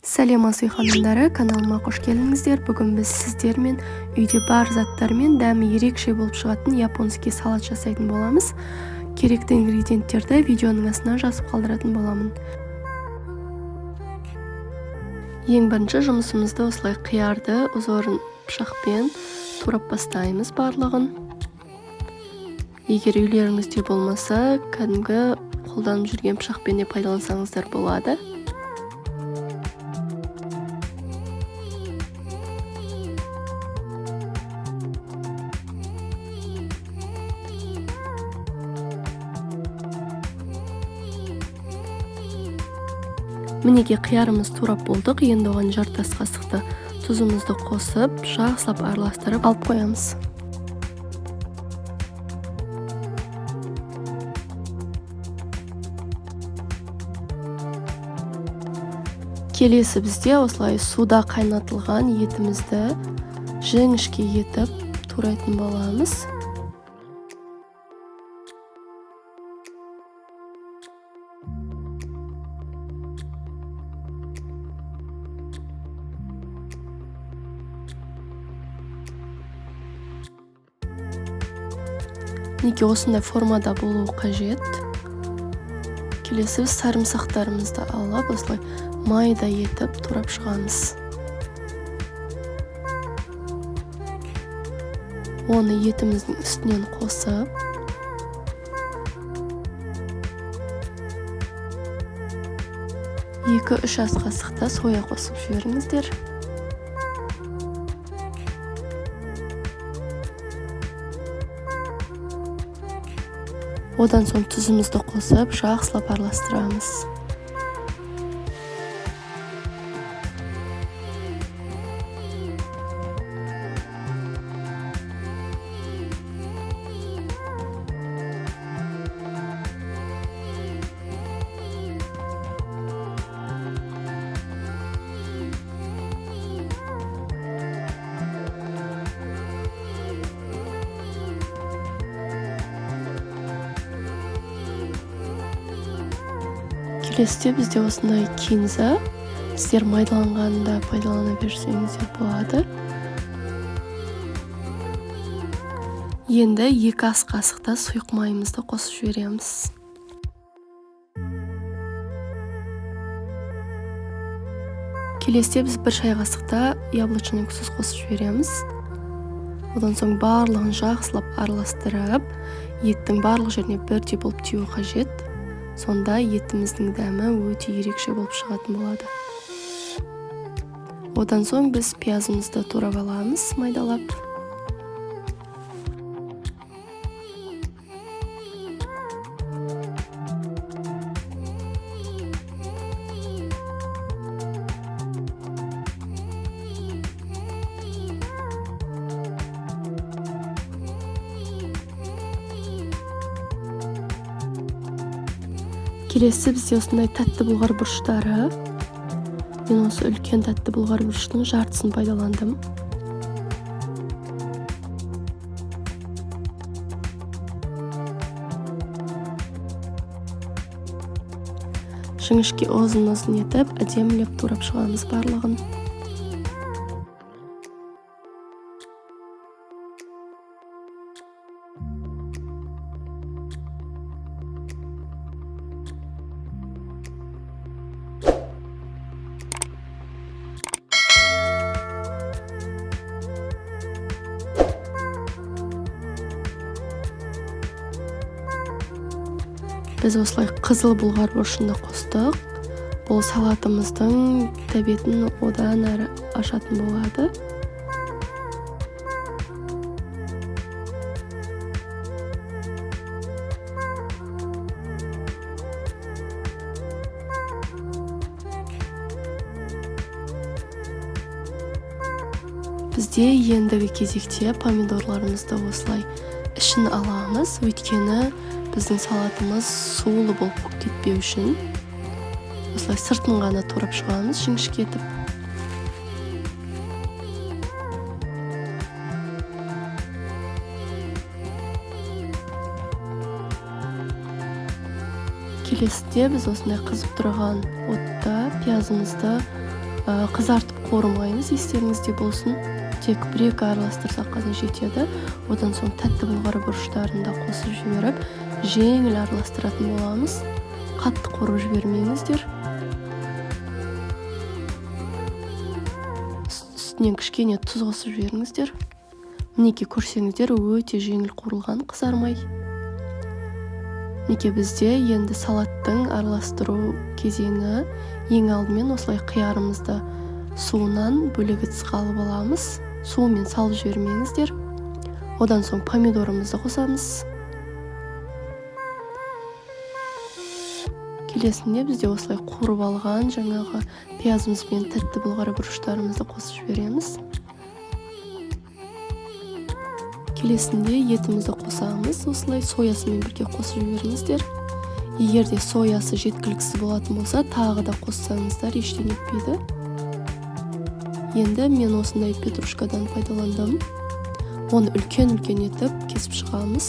Сәлеметсіздер ханымдары, каналыма қош келдіңіздер. Бүгін біз сіздермен үйде бар заттармен дәмі ерекше болып шығатын японский салат жасайтын боламыз. Керекті ингредиенттерді видеоның астына жазып қалдыратын боламын. Ең бірінші жұмысымызды осылай қиярды ұзын пышақпен турап бастаймыз барлығын. Егер үйлеріңізде болмаса, кәдімгі қолданып жүрген пышақпен де пайдалансаңыздар болады. Мінеге қиярымыз турап болдық. Енді оған жарты ас қасықты тұзымызды қосып, жақсылап араластырып алып қоямыз. Келесі бізде осылай суда қайнатылған етімізді жіңішке етіп турайтын боламыз. Неге осындай формада болуы қажет. Келесі біз сарымсақтарымызды алып, осылай майда етіп турап шығамыз. Оны етіміздің үстінен қосып, екі-үш ас қасықта соя қосып жіберіңіздер. Одан соң тұзымызды қосып, жақсылап араластырамыз. Келесіде бізде осындай кинза, сіздер майдаланғанда пайдалана берсеңіздер болады. Енді 2 ас қасықта сұйық майымызды қосып жібереміз. Келесіде біз 1 шай қасықта яблочный уксус қосып жібереміз. Одан соң барлығын жақсылап араластырып, еттің барлық жеріне бірдей болып тиюі қажет. Сонда етіміздің дәмі өте ерекше болып шығатын болады. Одан соң біз пиязымызды турап аламыз, майдалап. Келесі бізде осындай тәтті бұлғар бұрыштары. Мен осы үлкен тәтті бұлғар бұрыштың жартысын пайдаландым. Жіңішке ұзын етіп, әдемілеп турап шығамыз барлығын. Біз осылай қызыл бұлғар бұрышында қостық. Бұл салатымыздың тәбетін одан әрі ашатын болады. Бізде ендігі кезекте помидорларымызды осылай ішін аламыз, өйткені біздің салатымыз сулы болып кетпеу үшін осылай сыртын ғана турап шығамыз, жіңішке етіп. Келесіде біз осындай қызып тұрған отта пиязымызды қызартып қуырмаймыз, естеріңізде болсын. Тек бір-екі араластырсақ қана жетеді. Одан соң тәтті былғары бұрыштарын да қосып жіберіп, жеңіл араластыратын боламыз. Қатты қуырып жібермеңіздер. Үстінен кішкене тұз қосып жіберіңіздер. Мінекей көрсеңіздер, өте жеңіл қуырылған, қызармай. Мінекей бізде енді салаттың араластыру кезеңі. Ең алдымен осылай қиярымызды суынан бөлек ыдысқа алып аламыз. Суымен салып жібермеңіздер. Одан соң помидорымызды қосамыз. Келесінде бізде осылай қуырып алған жаңағы пиязымыз бен тәтті былғары бұрыштарымызды қосып жібереміз. Келесінде етімізді қосамыз. Осылай соясымен бірге қосып жіберіңіздер. Егер де соясы жеткіліксіз болатын болса, тағы да қоссаңыздар, ештеңе етпейді. Енді мен осындай петрушкадан пайдаландым. Оны үлкен-үлкен етіп кесіп шығамыз.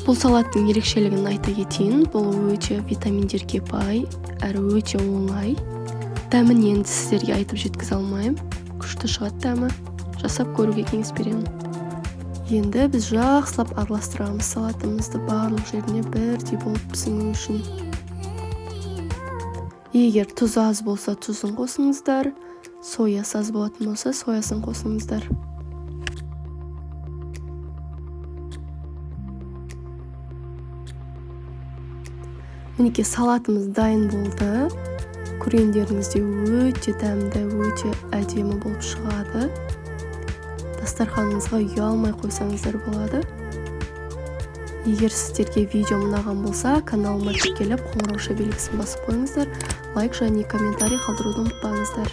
Бұл салаттың ерекшелігін айта кетейін. Бұл өте витаминдерге бай, әрі өте оңай. Дәмін енді сіздерге айтып жеткізе алмаймын. Күшті шығады дәмі. Жасап көруге кеңес беремін. Енді біз жақсылап араластырамыз салатымызды барлық жеріне бірдей болып пісуі үшін. Егер тұз аз болса, тұзын қосыңыздар. Соясы аз болатын болса, соясын қосыңыздар. Мінекей салатымыз дайын болды. Көргендеріңізде өте дәмді, өте әдемі болып шығады. Дастарханыңызға ұялмай қойсаңыздар болады. Егер сіздерге видео ұнаған болса, каналыма тіркеліп, қоңырауша белгісін басып қойыңыздар. Лайк және комментарий қалдыруды ұмытпаңыздар.